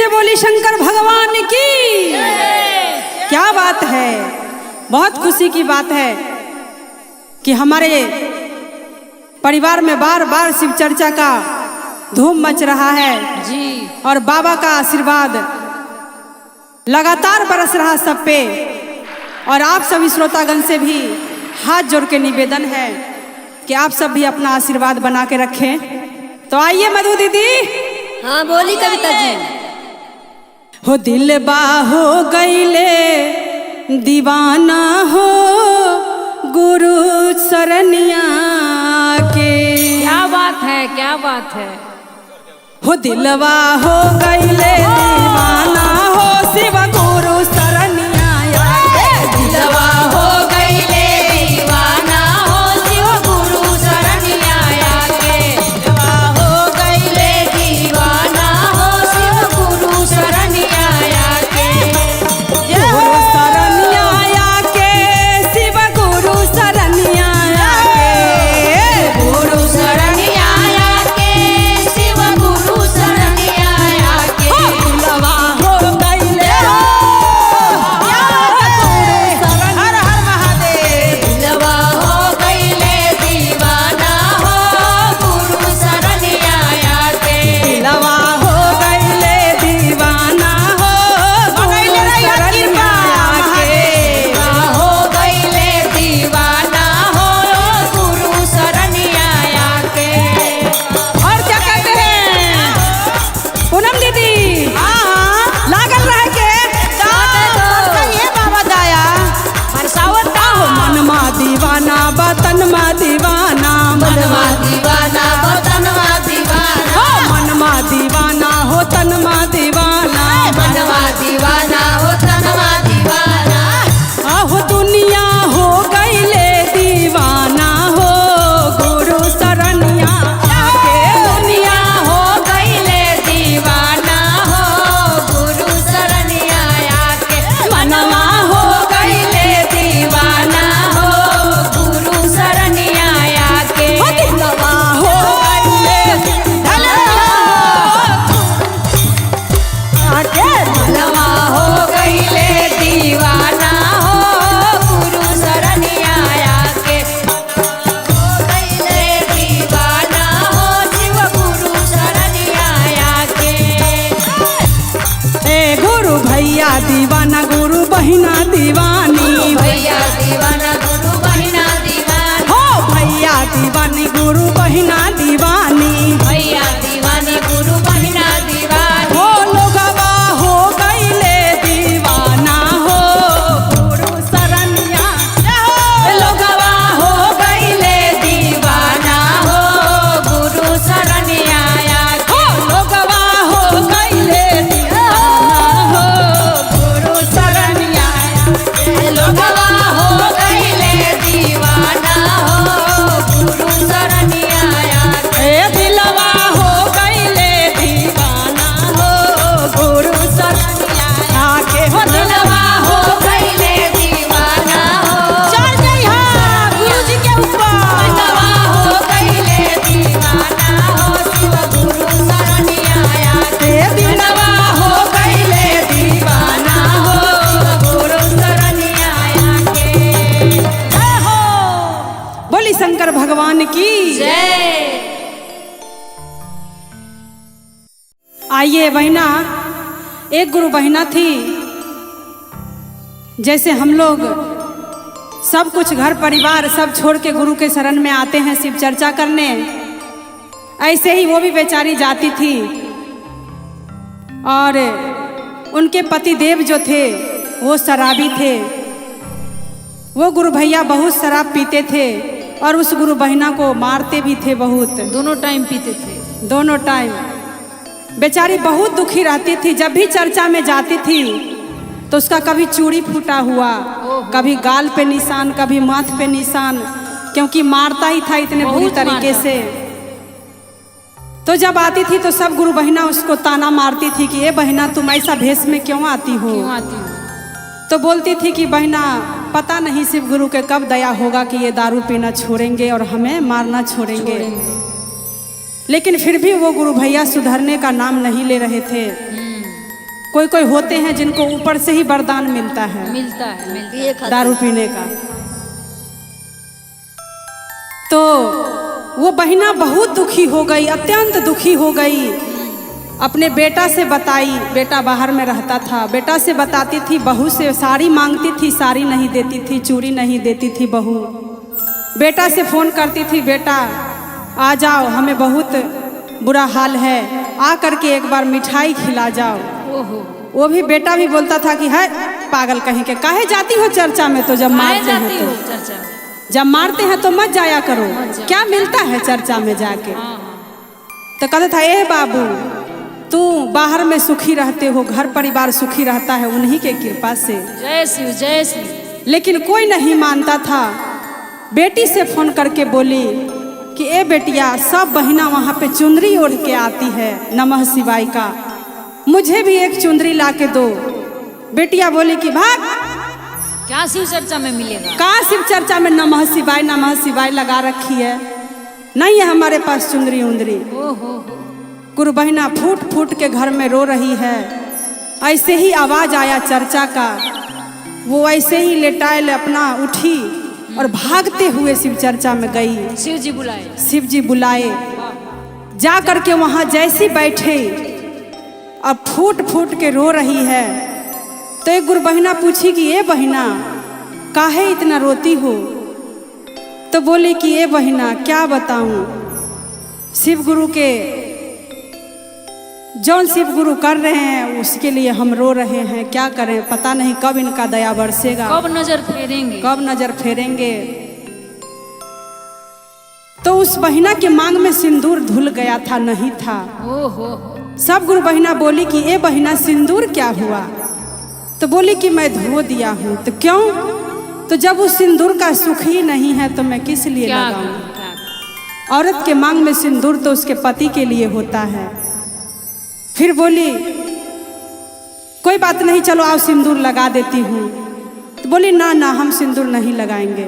से बोली शंकर भगवान की। क्या बात है, बहुत खुशी की बात है कि हमारे परिवार में बार बार शिव चर्चा का धूम मच रहा है जी, और बाबा का आशीर्वाद लगातार बरस रहा सब पे। और आप सभी श्रोतागण से भी हाथ जोड़ के निवेदन है कि आप सब भी अपना आशीर्वाद बना के रखें। तो आइए मधु दीदी। हाँ बोली कविता जी। हो दिल बाहो गईले दीवाना हो गुरु सरनिया के। क्या बात है, क्या बात है। हो दिलवा हो गईले दीवाना हो शिव गुरु सरनिया के। दिलवा हो गईले दीवाना हो शिव गुरु सरनिया के। दिलवा हो गईले दीवाना हो शिव गुरु सरनिया के। गुरु सरनिया के शिव गुरु सरनिया के। गुरु सरनिया के शिव गुरु सरनिया के। दिलवा हो गईले हर हर महादेव। दिलवा हो गईले दीवाना हो गुरु सरनिया के। दिलवा हो गईले दीवाना हो गुरु सरनिया के। हो गईले दीवाना हो गुरु सरनिया के। और क्या कहते हैं पूनम दीदी? हाँ लागल रह के ये बाबा दाया बरसावत हो मनमा दीवाना बतनमा दीवाना। मनवा दीवाना हो तनवा दीवाना। हो मनमा दीवाना हो तनमा दीवाना। मनवा दीवाना हो तनवा दीवाना। आहो दुनिया हो गईले दीवाना हो गुरु सरनिया के। दुनिया हो गईले दीवाना हो गुरु सरनिया के। मनवा हो गईले दीवाना हो गुरु सरनिया के। दिलवा हो गईले मनवा हो गईले दीवाना हो गुरु सरनिया के। हो गईले दीवाना हो शिव गुरु सरनिया के। ए गुरु भैया दीवाना गुरु बहिना दीवानी। भैया दीवाना गुरु बहिना दीवानी। हो भैया दीवानी गुरु बहिना दीवानी। भैया दीवानी गुरु बहिना दीवानी। हो लोगवा हो गईले दीवाना हो गुरु सरनिया। लोगवा हो गईले दीवाना हो गुरु सरनिया हो लोगवा हो गईले दीवाना हो गुरु सरनिया। लोगवा हो गईले दीवाना हो गुरु सरनिया ए दिलवा हो गईले दीवाना हो गुरु सरनिया के। हो दिलवा हो गईले दीवाना हो। चढ़ जइहा गुरुजी के ऊपर। दिलवा हो गईले दीवाना हो शिव गुरु सरनिया के। ए दिलवा हो गईले दीवाना हो गुरु सरनिया के। जय हो बोली शंकर भगवान की। जय। आइए बहना, एक गुरु बहना थी। जैसे हम लोग सब कुछ घर परिवार सब छोड़ के गुरु के शरण में आते हैं शिव चर्चा करने, ऐसे ही वो भी बेचारी जाती थी। और उनके पति देव जो थे वो शराबी थे। वो गुरु भैया बहुत शराब पीते थे और उस गुरु बहिना को मारते भी थे बहुत। दोनों टाइम पीते थे। दोनों टाइम बेचारी बहुत दुखी रहती थी। जब भी चर्चा में जाती थी तो उसका कभी चूड़ी फूटा हुआ, कभी गाल पे निशान, कभी माथ पे निशान, क्योंकि मारता ही था इतने बुरी तरीके से। तो जब आती थी तो सब गुरु बहिना उसको ताना मारती थी कि ये बहिना तुम ऐसा भेष में क्यों आती हो। तो बोलती थी कि बहिना पता नहीं शिव गुरु के कब दया होगा कि ये दारू पीना छोड़ेंगे और हमें मारना छोड़ेंगे। लेकिन फिर भी वो गुरु भैया सुधरने का नाम नहीं ले रहे थे। कोई कोई होते हैं जिनको ऊपर से ही वरदान मिलता है मिलता है दारू पीने का। तो वो बहिना बहुत दुखी हो गई, अत्यंत दुखी हो गई। अपने बेटा से बताई, बेटा बाहर में रहता था, बेटा से बताती थी, बहू से साड़ी मांगती थी, साड़ी नहीं देती थी, चूड़ी नहीं देती थी बहू। बेटा से फोन करती थी, बेटा आ जाओ, हमें बहुत बुरा हाल है, आ करके एक बार मिठाई खिला जाओ। ओहो, वो भी बेटा भी बोलता था कि है पागल कहीं के, काहे जाती हो चर्चा में, तो जब मारते हैं जाती हो तो चर्चा, जब मारते हैं तो मत जाया करो, क्या मिलता है चर्चा में जाके। तो कहता था, ए बाबू तू बाहर में सुखी रहते हो, घर परिवार सुखी रहता है उन्हीं के कृपा से। जय शिव जय शिव। लेकिन कोई नहीं मानता था। बेटी से फोन करके बोली कि ए बेटिया, सब बहिना वहाँ पे चुंदरी ओढ़ के आती है नमः शिवाय का, मुझे भी एक चुंदरी ला के दो। बेटिया बोली कि भाग, क्या शिव चर्चा में मिलेगा, कहाँ शिव चर्चा में नमः शिवाय लगा रखी है, नहीं है हमारे पास चुंदरी उंदरी। ओहो, गुरु बहिना फूट फूट के घर में रो रही है। ऐसे ही आवाज आया चर्चा का, वो ऐसे ही लेटाइल अपना उठी और भागते हुए शिव चर्चा में गई। शिव जी बुलाए, शिव जी बुलाए, जा करके वहाँ जैसी बैठे और फूट फूट के रो रही है। तो एक गुरु बहिना पूछी कि ए बहिना काहे इतना रोती हो। तो बोली कि ए बहिना क्या बताऊं, शिव गुरु के जौन शिव गुरु कर रहे हैं उसके लिए हम रो रहे हैं, क्या करें, पता नहीं कब इनका दया बरसेगा, कब नजर फेरेंगे, कब नजर फेरेंगे। तो उस बहिना के मांग में सिंदूर धुल गया था, नहीं था। ओहो, सब गुरु बहिना बोली कि ए बहिना सिंदूर क्या हुआ। तो बोली कि मैं धो दिया हूँ। तो क्यों, तो जब उस सिंदूर का सुख ही नहीं है तो मैं किस लिए क्या लगाऊं। करूं, क्या करूं? औरत के मांग में सिंदूर तो उसके पति के लिए होता है। फिर बोली कोई बात नहीं, चलो आओ सिंदूर लगा देती हूँ। तो बोली ना ना, हम सिंदूर नहीं लगाएंगे।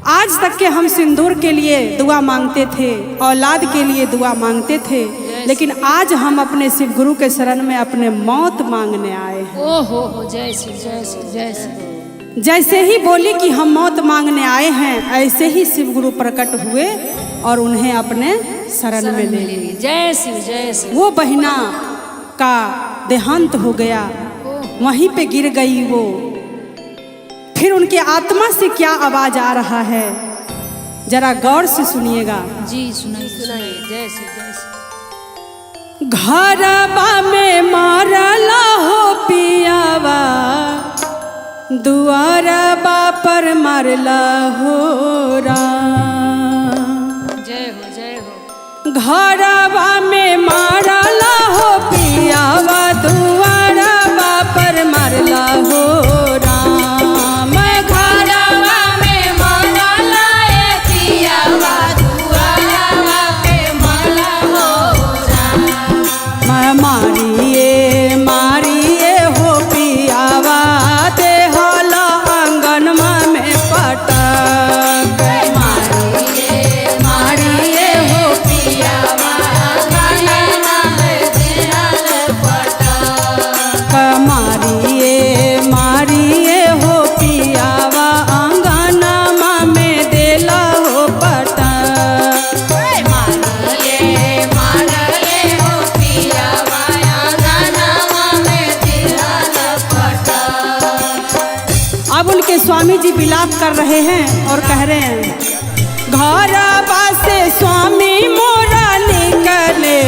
आज तक के हम सिंदूर के लिए दुआ मांगते थे, औलाद के लिए दुआ मांगते थे, लेकिन आज हम अपने शिव गुरु के शरण में अपने मौत मांगने आए हैं। ओहो, जय शिव जय शिव जय शिव। जैसे ही बोली कि हम मौत मांगने आए हैं, ऐसे ही शिव गुरु प्रकट हुए और उन्हें अपने शरण में ले लिए। जय शिव जय शिव। वो बहिना का देहांत हो गया, वहीं पे गिर गई वो। फिर उनके आत्मा से क्या आवाज आ रहा है, जरा गौर से सुनिएगा। जी सुनाइए सुनाइए, जय शिव जय शिव। घरबा में मारला हो पियावा, दुआरबा पर मारला हो राम। जय हो जय हो। घरबा में मारला हो पियावा, दुआरबा पर मारला हो राम। घरबा में मारला ए पियावा, दुआरबा पे मारला हो राम। मारिए मारिए हो पियावा, देहला आंगनमा में पटक। मारिए मारिए हो पियावा, आंगनमा में दिहल पटक। मारिए मारिए हो पियावा, आंगनमा में देला हो पटक। मारिए मारिए हो पियावा, आंगनमा में दिहल पटक। अब उनके स्वामी जी विलाप कर रहे हैं और कह रहे हैं, घरबा से स्वामी मोरा निकले,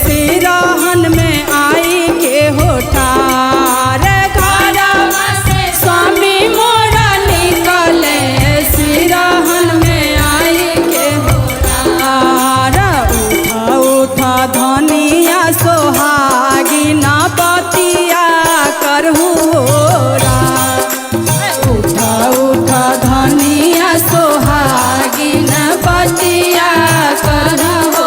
सिराहन में आई के होठार। घरबा से स्वामी मोरा निकले, सिराहन में आई के होठार। उठा उठा धनिया सोहागिना बतिया करहु रा। उठा उठा धनिया सोहागिना बतिया करहु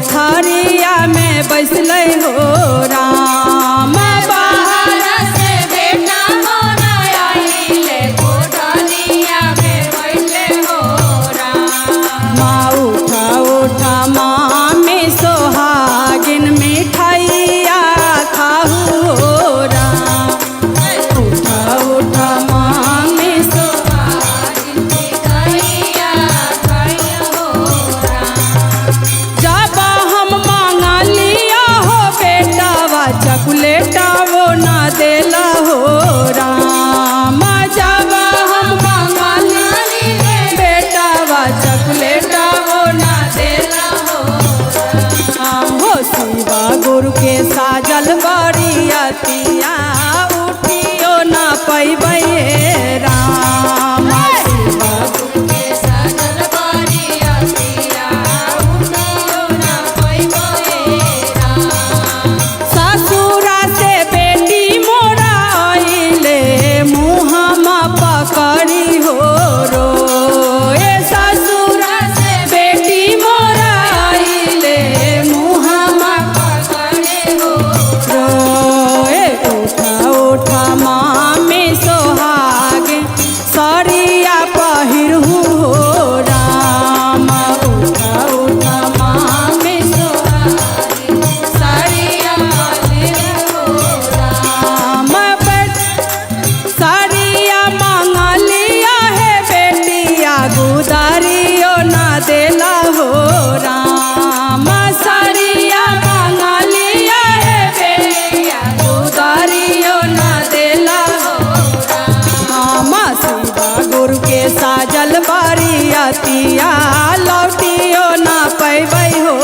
कोठरिया में बैसले हो राम। बाहर से बेटा मोरा आइले कोठरिया में बैठले हो राम। माँ उठा उठा माँ में सोहागिन मिठाइया खाहू हो राम। उठा उठा माँ में सोहागिन मिठाइया खाइया हो राम। जब हम मांगा लिया हो बेटावा चॉकलेटा वो ना देला हो राम। जब हम मांगा लिया बेटावा चॉकलेटा वो ना देला हो राम। हो शिवा गुरु के साजल बरियतिया उठियो ना पैबै राम। शिवा गुरु के साजल बरियतिया उठियो ना पैबै राम। ससुरा से बेटी मोरा आइले मुँहमा पकड़ी हो रो। ए ससुरा से बेटी मोरा आइले मुँहमा पकड़े हो रो। ए उठा उठा माँ में सोहाग सरिया पहिरहु हो राम। उठा उठा माँ में सोहागिन साड़िया पहिरे हो राम। साड़िया मांगा लिया है बेटिया गुदारियो ना देला हो राम। साड़िया मांगा लिया है बेटिया गुदारियो ना देला हो राम। शिवा गुरु के साजल बरियतिया लौटियो ना पैबै हो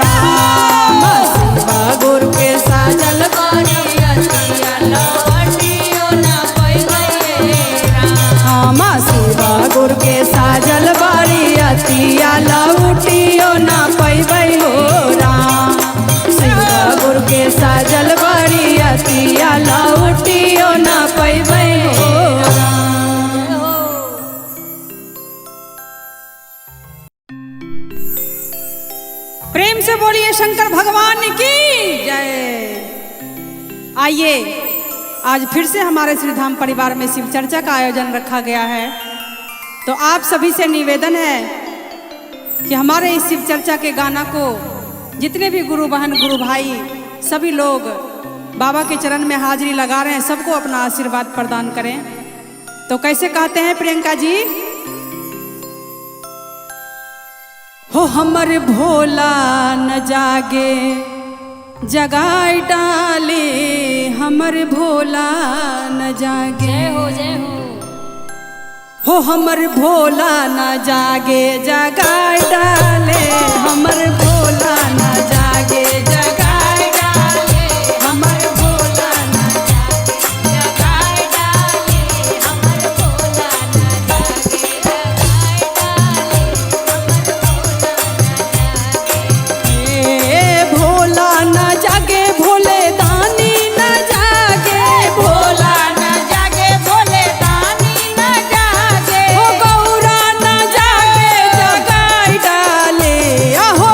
राम। शिवा गुरु के साजल बरियतिया लौटियो ना पैबै राम। शिवा गुरु के साजल बरियतिया लौटियो ना पैबै हो राम। शिवा गुरु के साजल बरियतिया लौटियो ना पैबै हो राम। प्रेम से बोलिए शंकर भगवान की जय। आइए आज फिर से हमारे श्रीधाम परिवार में शिव चर्चा का आयोजन रखा गया है। तो आप सभी से निवेदन है कि हमारे इस शिव चर्चा के गाना को जितने भी गुरु बहन गुरु भाई सभी लोग बाबा के चरण में हाजिरी लगा रहे हैं, सबको अपना आशीर्वाद प्रदान करें। तो कैसे कहते हैं प्रियंका जी? हो हमर भोला न जागे जगाई डाले, हमर भोला न जागे। जय हो जय हो हमर भोला न जागे जगाई डाले, हमर भोला न जागे जगाई डाले, हमर भोला न जागे जगाई डाले, हमर भोला न जागे जगाई डाले, हमर भोला न जागे। भोला न जागे भोले दानी न जागे, भोला न जागे भोले दानी न जागे। हो गौरा न जागे जगाई डाले, अहो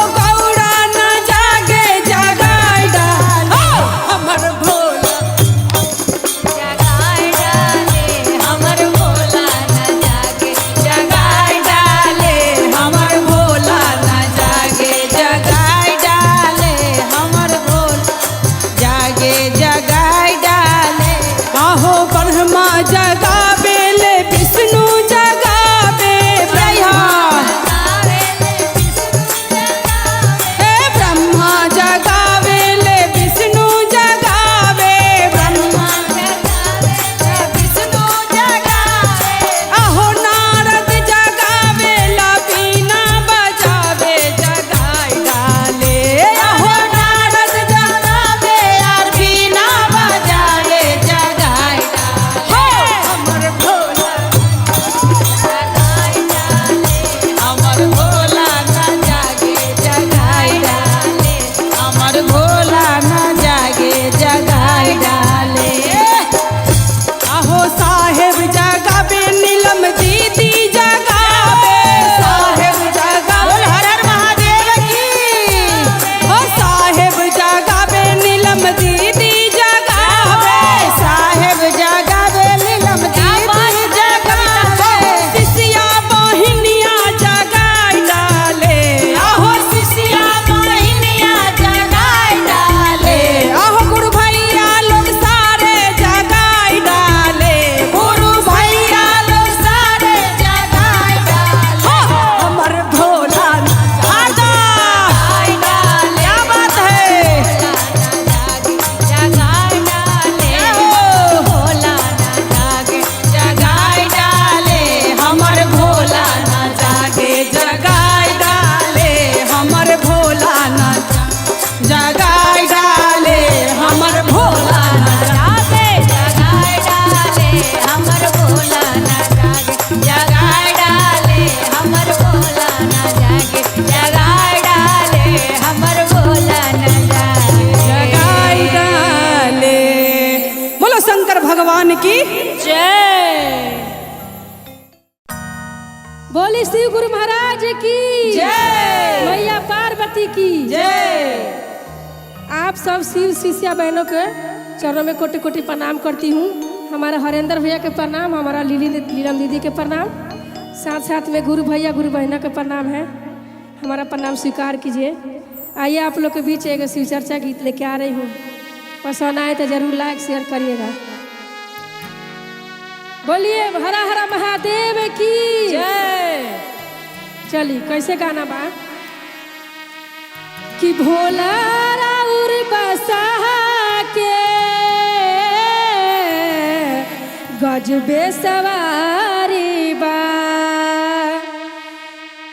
भगवान की जय। बोली शिव गुरु महाराज की जय। मैया पार्वती की जय। आप सब शिव शिष्या बहनों के चरणों में कोटि कोटि प्रणाम करती हूँ। हमारा हरेंद्र भैया के प्रणाम, हमारा लीलम दीदी के प्रणाम, साथ साथ में गुरु भैया गुरु बहनों के प्रणाम है। हमारा प्रणाम स्वीकार कीजिए। आइए आप लोग के बीच एक शिव चर्चा गीत लेके आ रही हूँ। पसंद आए तो जरूर लाइक शेयर करिएगा। बोलिए हरा हरा महादेव की जय। चली कैसे गाना बा कि भोला राउर बसा के गजबे सवारी बा,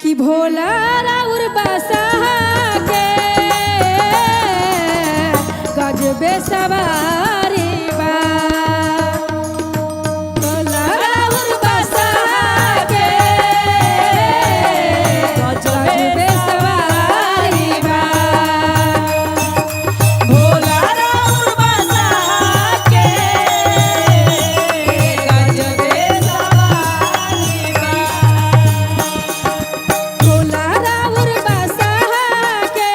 कि भोला राउर बसा के गजबे सवारी बा। भोला राउर बसा के गजबे सवारी बा। भोला राउर बसा के गजबे सवारी बा। भोला राउर बसा के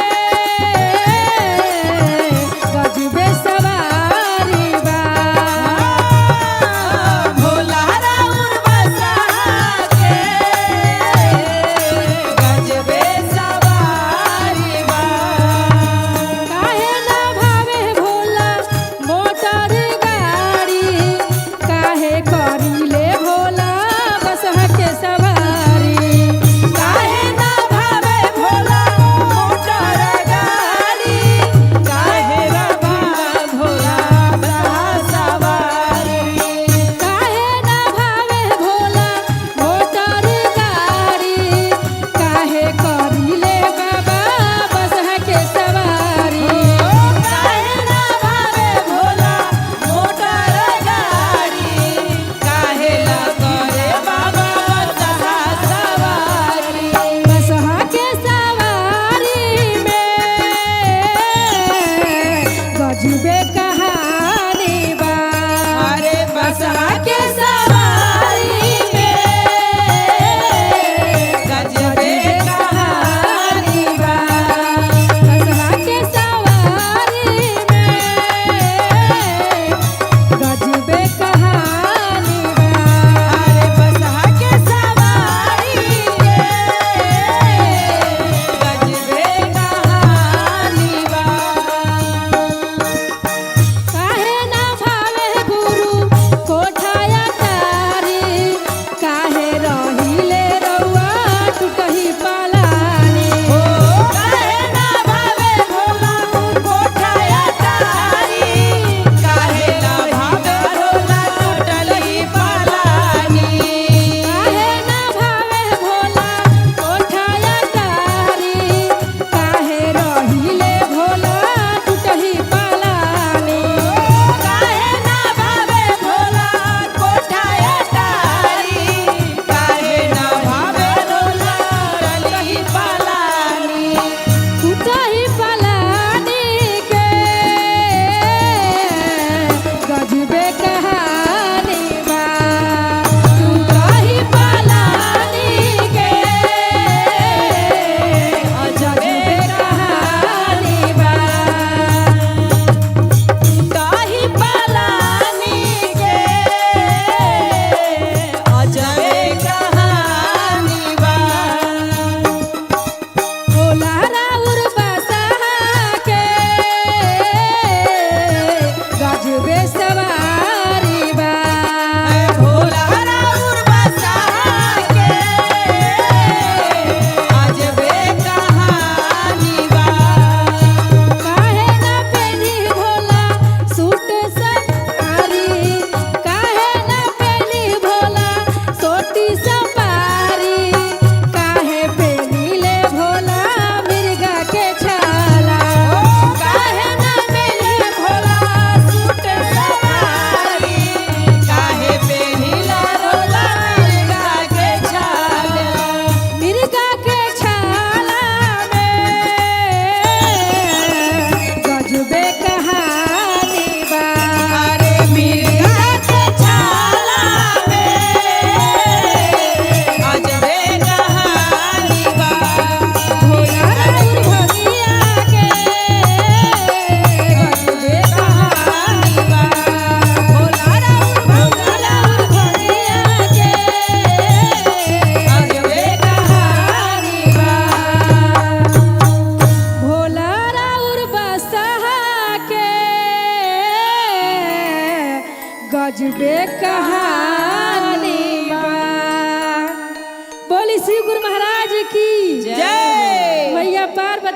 गजबे सवारी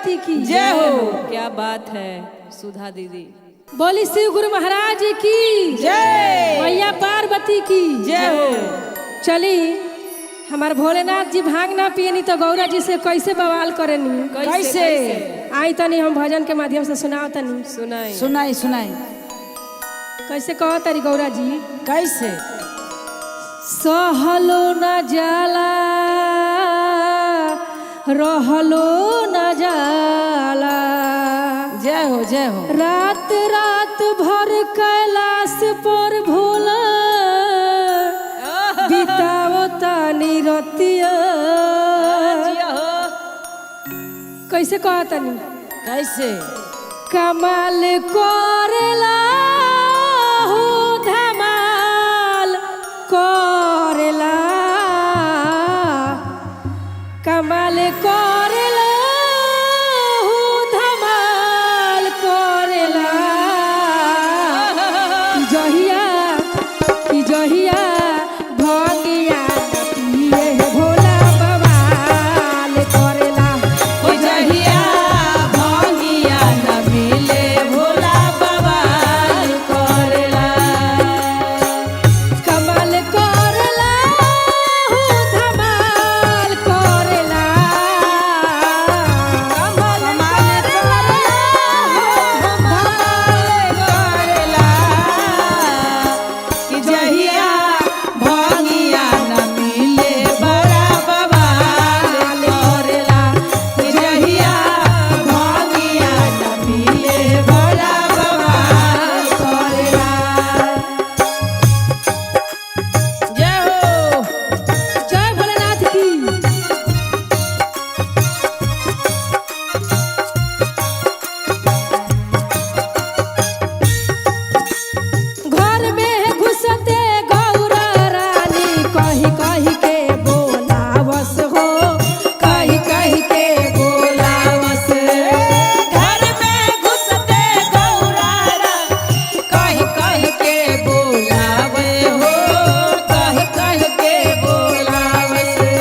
पार्वती की जय हो। क्या बात है सुधा दीदी। बोली शिव गुरु महाराज की जय। मैया पार्वती की जय हो। चली हमार भोलेनाथ जी भांग ना पियनी तो गौरा जी से कैसे बवाल करेनी। कैसे? आई तनी हम भजन के माध्यम से सुनाओ तनी। सुनाई सुनाई सुनाई। कैसे कहो तारी गौरा जी। कैसे? सहलो न जाला रहलो न जाला। जय हो जय हो। रात रात भर कैलाश पर भोला बिताओ तानी रतिया। कैसे कहा तानी? कैसे? कमाल करेला हो धमाल करेला। कमाल करेला हो धमाल करेला। कि जहिया भंगिया पिए भोला बवाल करेला। ओ जहिया भंगिया न मिले भोला बवाल करेला। कमाल करेला हो धमाल करेला। कमाल करेला हो धमाल करेला। कि जहिया भंगिया न मिले बड़ा बवाल करेला। कि जहिया भंगिया न मिले बड़ा बवाल करेला। जय हो। जय भोलेनाथ की। घर में घुसते गौरा रानी कही कही के बोलावस हो। कही कही के बोलावस। घर में घुसते गौरा कही कही के बोलावे हो। कही कही के बोलावे से।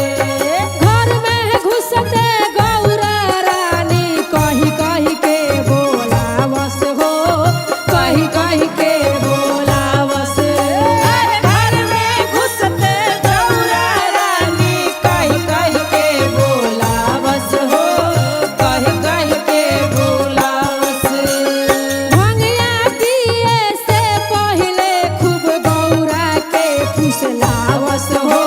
घर में घुसते गौरा रानी कही कही के बोलावस हो। कही कही के बोलावस। घर में घुसते गौरा रानी कही कही के बोलावस हो। कही कही के बोलावस। भंगिया पिए से पहिले खूब गौरा के फुसलावस हो।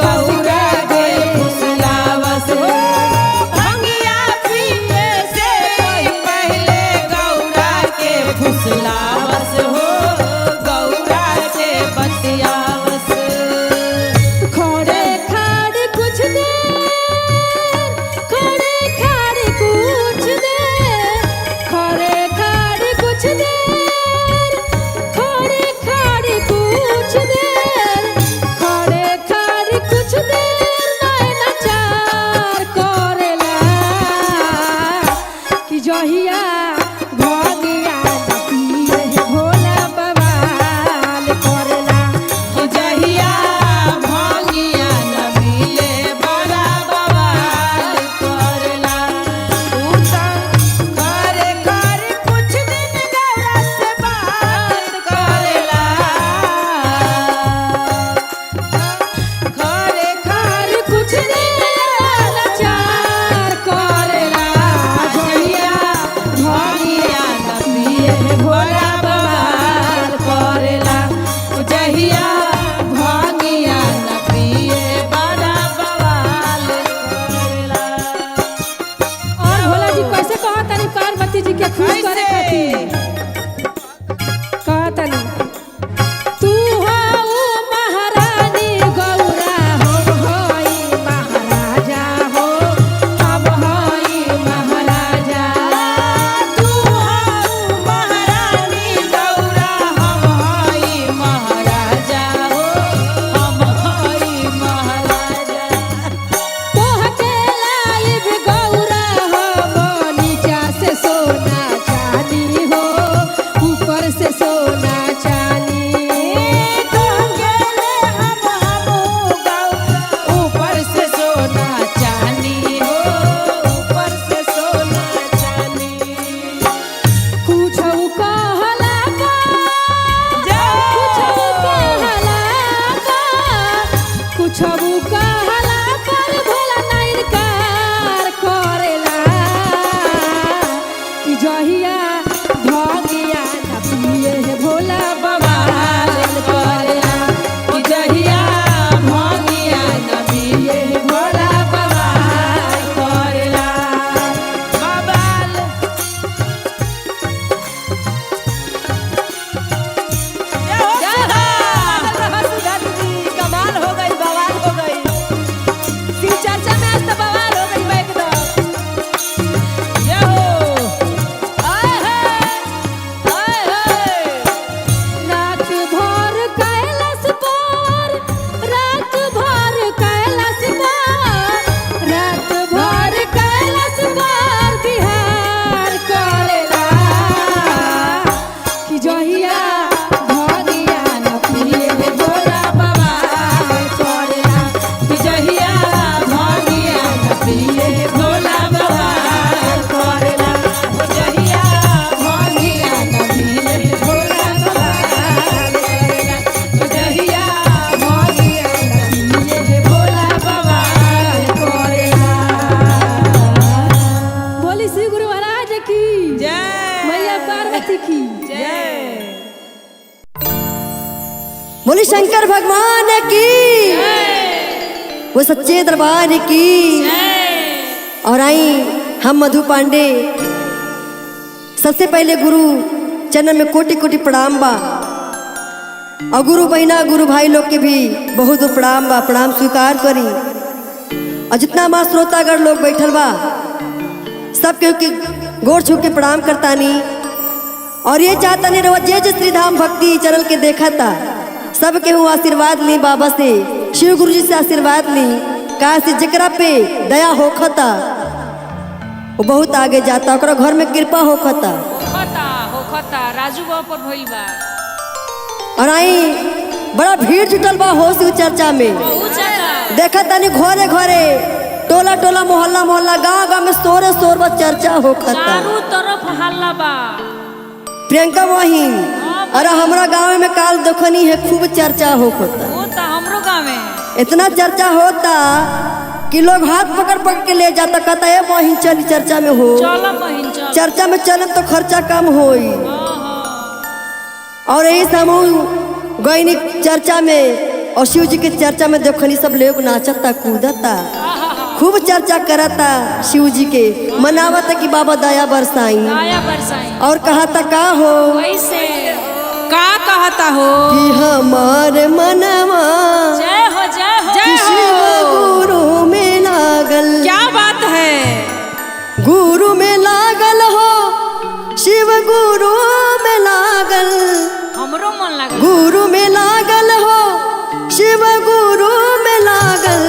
गौरा के फुसलावस हो। भंगिया पिए से पहले गौरा के फुसलावस हो। गौरा से बतियावस। खड़े खाड़ कुछ देर खड़े खाड़ कुछ देर खड़े खाड़ कुछ देर खड़े खाड़ कुछ देर खड़े खाड़ कुछ देर नैना चार करेला। कि जहिया भंगिया न पिए भोला बवाल करेला। कि जहिया भंगिया न मिले बड़ा बवाल करेला। करे करे कुछ दिन गौरा से बात करेला। करे करे कुछ देर लाचार करेला। जहिया भंगिया न पिए भोला बवाल करेला। जहिया भंगिया न पिए बड़ा बवाल करेला। और भोला जी कैसे कहा तनी पार्वती जी के खुश करे खातिर? कहा तनी तू हो महारानी गौरा हम हई महाराजा हो। हम हई महाराजा। तू हो महारानी गौरा हम हई महाराजा हो। हम हई महाराजा। तोहके लाइब गौरा हम नीचा से सोना की जय मैया पार्वती की जय। बोली शंकर भगवान की, वो सच्चे दरबार की। और आई हम मधु पांडे। सबसे पहले गुरु चरण में कोटि कोटि प्रणाम बा, और गुरु बहिना गुरु भाई लोग के भी बहुत प्रणाम बा। प्रणाम स्वीकार करी। और जितना माँ श्रोतागढ़ लोग बैठल बा सब के गोड़ छू के प्रणाम करतानी। और ये चाहता नहीं रहो जे जे श्रीधाम भक्ति चैनल के देखा था सब के हूँ आशीर्वाद ली बाबा से, शिव गुरु जी से आशीर्वाद ली। कहा से जकरा पे दया होखता वो बहुत आगे जाता, ओकरा घर में कृपा होखता। होखता राजू बाबा पर भइल बा। और आई बड़ा भीड़ जुटल बा हो शिव चर्चा में। बहुत ज्यादा देखा तानी घरे घरे टोला टोला मोहल्ला मोहल्ला गांव गांव में शोरे शोर बा चर्चा होखता। चारों तरफ हल्ला बा। प्रियंका मोहिन, अरे हमरा गाँव में काल देखनी है खूब चर्चा होता। होता हमरो गाँव में इतना चर्चा होता कि लोग हाथ पकड़ पकड़ के ले जाता, कहता है मोहिन चल चर्चा में हो। चलो बहिन चल। चर्चा में चले तो खर्चा कम होई। और यही समूह गईनी चर्चा में, और शिव जी के चर्चा में देखनी सब लोग नाचता कूदता, खूब चर्चा करता शिव जी के, मनावता कि बाबा दया बरसाई। आया बरसाई और कहता का हो वैसे का कहता हो कि हमार मनवा जय हो जय हो जय शिव हो। गुरु में लागल। क्या बात है, गुरु में लागल हो, शिव गुरु में लागल। हमरो मन लगा। गुरु में लागल हो, शिव गुरु में लागल।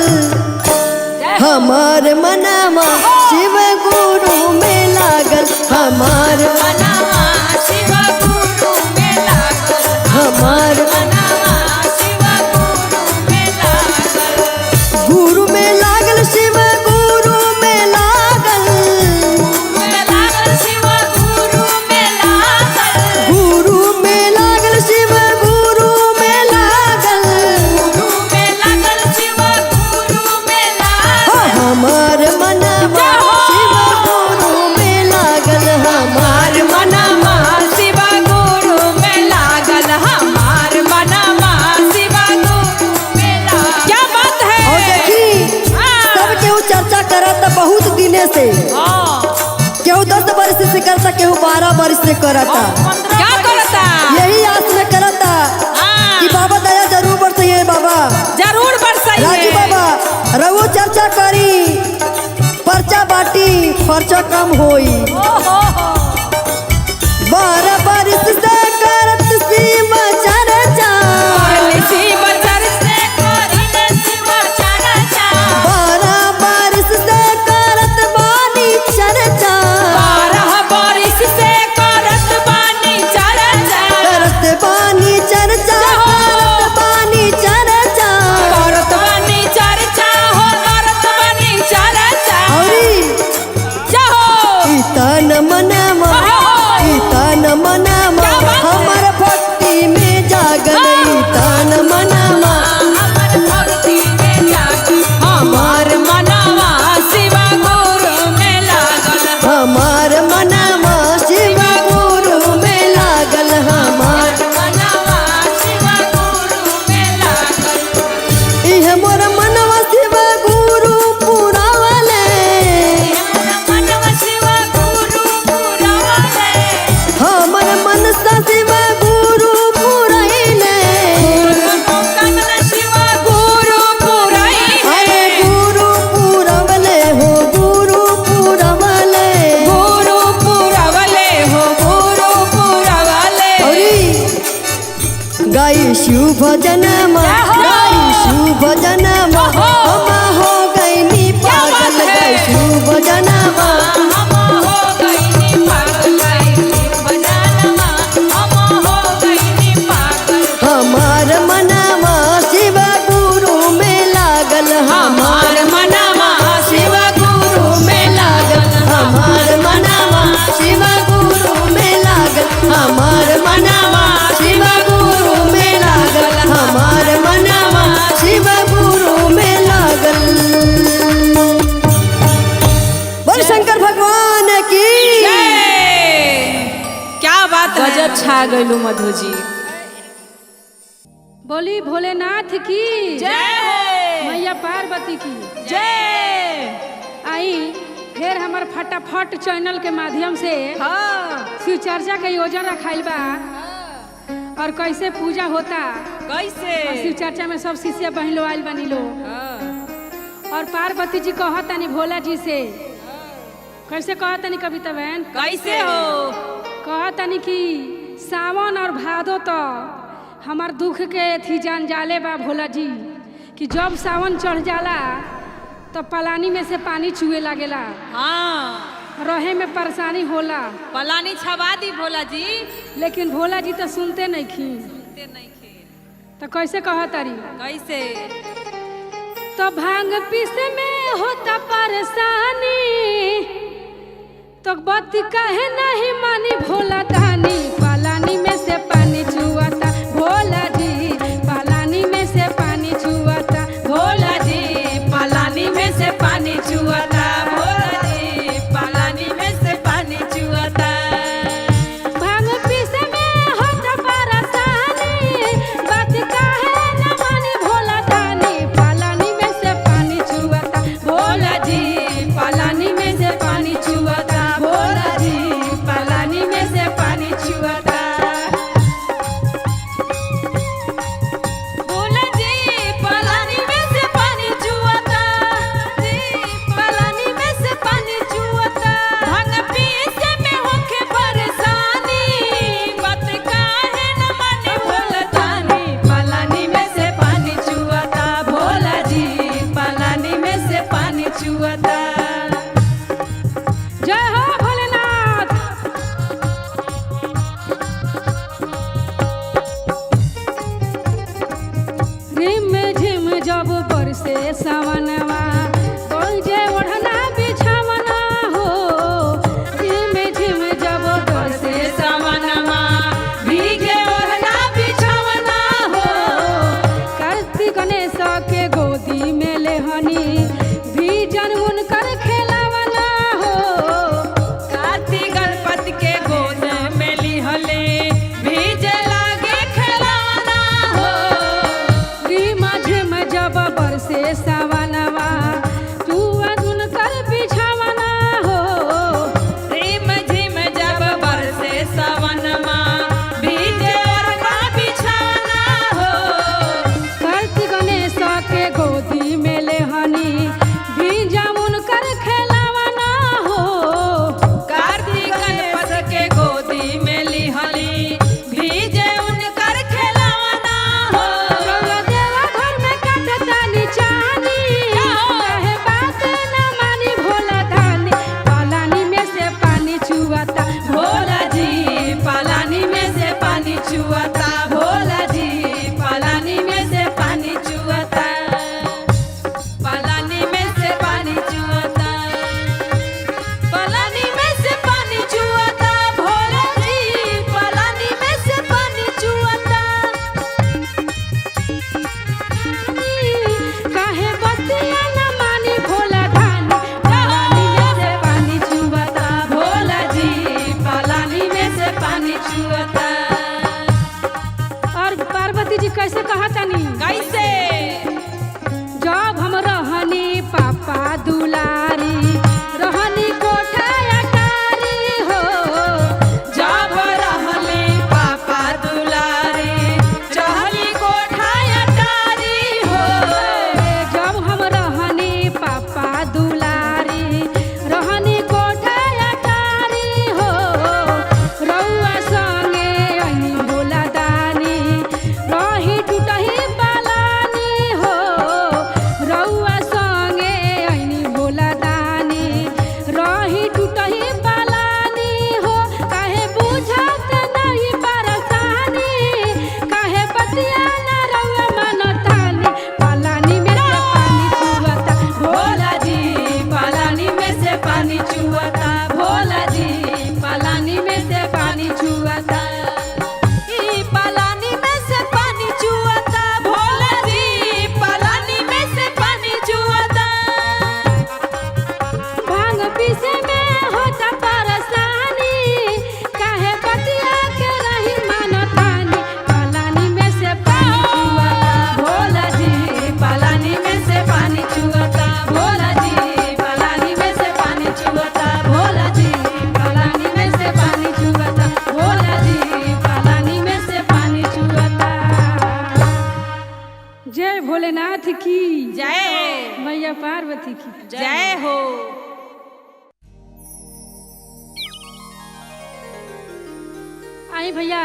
हमार मनवा शिव गुरु में लागल। हमार मनवा शिव गुरु में लागल। हमार मनवा शिव गुरु में लागल। गुरु में लागल, शिव गुरु में लागल। में लागल शिव गुरु में लागल। गुरु में लागल, शिव गुरु में लागल। गुरु में लागल शिव गुरु में लागल। हो हमार मनवा शिव गुरु में लागल। हमार मनवा शिव गुरु में लागल। हमार मनवा शिव गुरु में लागल। क्या बात है। और देखी सब केहू चर्चा करता बहुत दिने से। केहू 10 वर्ष से करता, केहू 12 वर्ष से करता। क्या करता, यही आस में करता कि बाबा दया जरूर बरसाइए। बाबा जरूर बरसाइए। राजू बाबा रवो चर्चा करी, पर्चा बाटी खर्चा कम होई। 12 वर्ष से करत शिव चर्चा। शिव चर्चा करिले शिव चर्चा। 12 वर्ष से करत बानी चर्चा। 12 बरिस से करत बानी चर्चा। करत बानी चर्चा, करत बानी चर्चा। करत बानी चर्चा हो, करत बानी चर्चा। औरी जाहो इतन मनवा, इतन मनवा हमर भक्ति में जागल। इतन मनवा हमर भक्ति में जागल। हमार मनवा शिव गुरु में लागल। हमार मनवा शिव गुरु में लागल। हमार मनवा शिव गुरु में लागल। इह मोर मनवा शिव गुरु पुरावले। मनवा शिव गुरु पुरावले। हमर मनसा शिव गुरु पुरैले। कमला शिव गुरु पुराई अरे गुरु पुरवले हो, गुरु पुरवले। गुरु पुरवले हो, गुरु पुरवले। औरी गाई शिव भजनमा, गाई शिव भजनमा। हम हो गईनी पागल। गाई शिव भजनमा, हम हो गईनी पागल। भजनमा हम हो गईनी पागल। हमार मनवा शिव गुरु में लागल। हमार मनवा शिव गुरु में लागल। हमार मनवा शिव गुरु में लागल। हमार मनवा शिव गुरु में लागल। हमार मनवा शिव गुरु में लागल। बोल शंकर छा गइलू मधु जी। बोली भोलेनाथ की जय मैया पार्वती की। जय। आई फिर हमार फटाफट चैनल के माध्यम से शिव चर्चा का योजना रखाइल बा और कैसे पूजा होता, कैसे और शिव चर्चा में सब शिष्य बहन लो आइल बनी लो। और पार्वती जी कहतनी भोला जी से, कैसे कहतनी कविता बहन, कैसे हो? कहतनी कि सावन और भादो तो हमार दुख के थी जान जाले बा भोला जी, कि जब सावन चढ़ जाला तो पलानी में से पानी चुए लागेला। हाँ, रहे में परेशानी होला। पलानी छवा दी भोला जी। लेकिन भोला जी तो सुनते नहीं खी। सुनते नहीं खे। तो कैसे कहतारी, कैसे? तो भांग पीसे में होता परेशानी, तो बात कहे नहीं मानी भोला दानी। पलानी में से पानी चुआता भोला जी, पलानी में से पानी चुआता भोला जी, पलानी में से पानी चुआता भोला जी, पलानी में से पानी चुआता। भांग पीसे में होता परेशानी, बात कहे न मानी भोला दानी। पलानी में से पानी चुआता भोला जी, पलानी में से पानी चुआता भोला जी, पलानी में से पानी चुआता। पार्वती की। जय हो। आई भैया,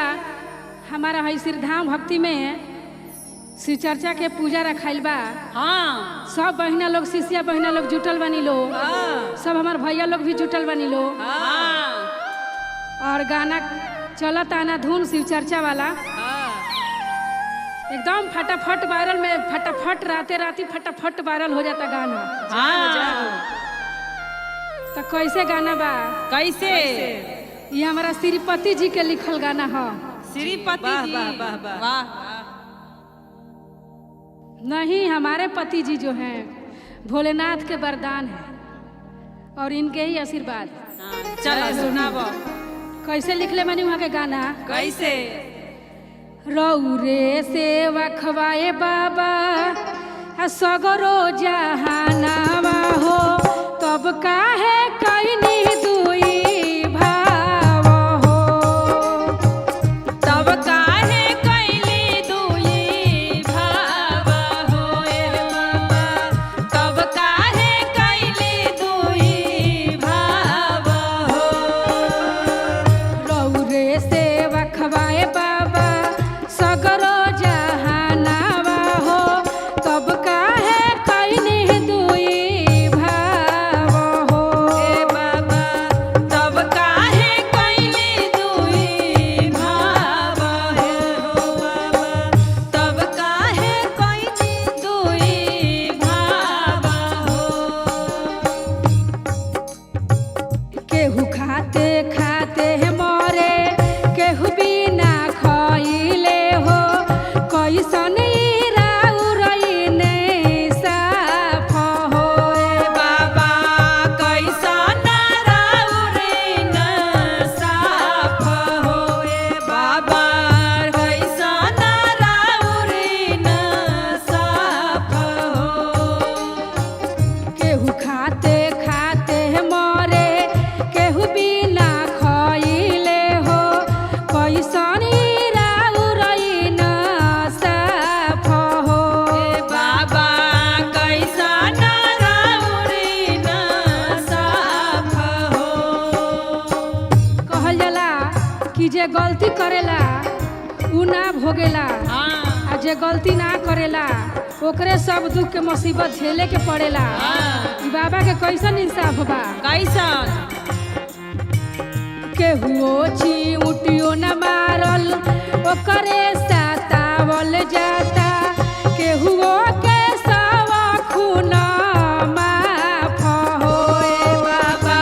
हमारा है सिरधाम भक्ति में शिव चर्चा के पूजा रखाइल बा। हाँ सब बहिना लोग, शिष्या बहिना लोग जुटल बनी लो। सब हमार भैया लोग भी जुटल बनी लो। हाँ और गाना चलत आना धुन शिव चर्चा वाला एकदम फटाफट वायरल में, फटाफट राते राती फटाफट वायरल हो जाता गाना। हाँ। तो कैसे गाना बा? कैसे? ये हमारा श्रीपति जी के लिखल गाना है। श्रीपति जी। वाह वाह वाह। नहीं, हमारे पति जी जो हैं भोलेनाथ के वरदान है और इनके ही आशीर्वाद। चलो सुनाबो। कैसे लिखले मनी वहाँ के गाना? कैसे? रौरे सेवा खवाए बाबा सगरो जहानावा हो, तब काहे कैनी दुई भाव हो। तब काहे कैली दुई भाव हो ए बाबा, तब काहे कैली दुई भाव हो। रौरे सेवा खवाए बाबा सगरो जहानावा हो, तब काहे कैनी दुई भाव हो। ए बाबा, तब काहे कैली दुई भाव हो बाबा, तब काहे कैली दुई भाव हो। केहू खाते खाते मरे, केहू बिना खइले हो, कैसन राउरइने साफ हो। बाबा कैसन राउरिन साफ हो ए बाबा, कैसन राउरिन साफ हो। केहू खाते खाते मरे, केहू बिना खइले हो, कैसन राउरइने साफ हो। ए बाबा कैसन राउरिन साफ हो। कहल जाला कि जे गलती करेला उ ना भोगेला, हाँ आ जे गलती ना करेला ओकरे सब दुख के मुसीबत झेले के पड़ेला। ई बाबा के कैसन इंसाफ बा? कैसन? केहू चिउटियो न मारल, ओकरे सतावल जाता, केहू के सब खून माफ हो। ए बाबा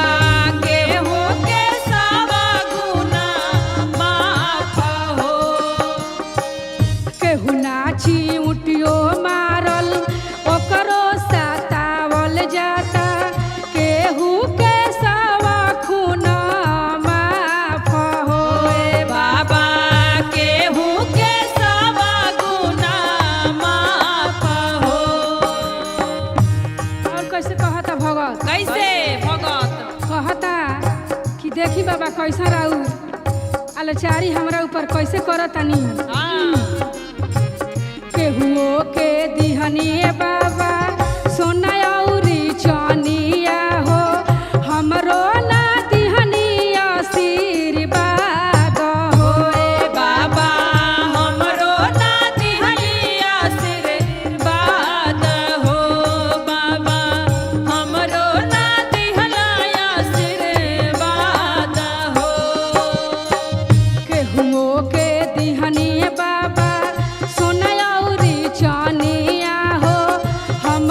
केहू के सब गुना माफ हो। केहू ना चिउटियो मारल, ओकरो सतावल जाता, केहू के सब खून माफ हो। ए बाबा केहू के सब गुना माफ हो। और कैसे कहता भगत? कैसे भगत? कहता कि देखी बाबा कैसा रहू अलाचारी हमरा ऊपर कैसे करतानी। हाँ केहू के दिहनिए बाबा सोना औरी चनिया हो, हमरो ना दिहनिया आशीर्वाद हो। ए बाबा हमरो ना दिहली आशीर्वाद हो। बाबा हमरो ना दिहला आशीर्वाद हो। केहू के दिहनिए बाबा सोना औरी चनिया हो, हम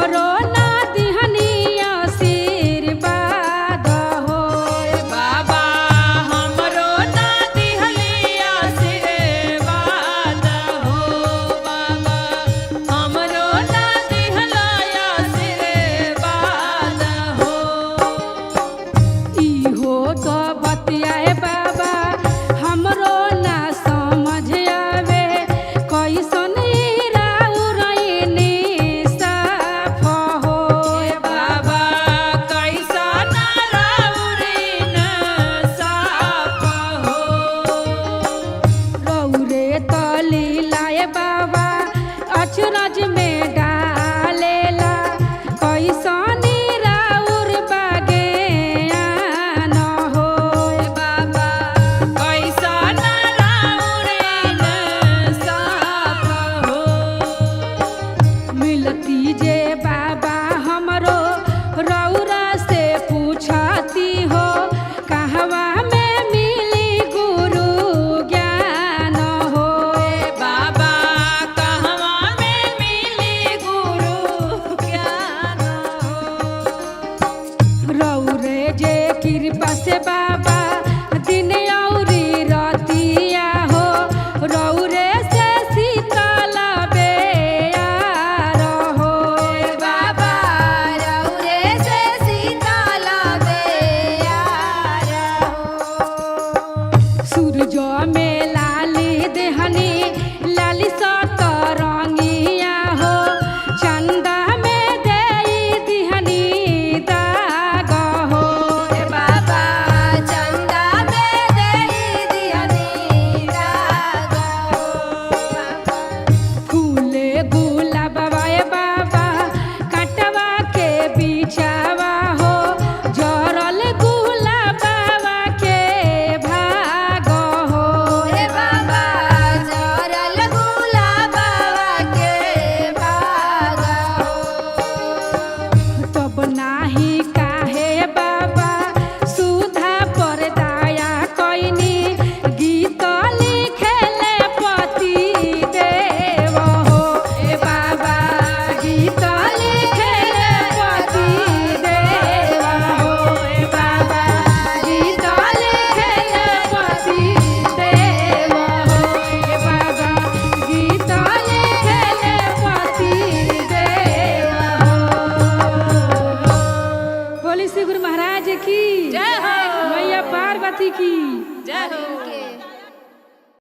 भगवती की जय हो।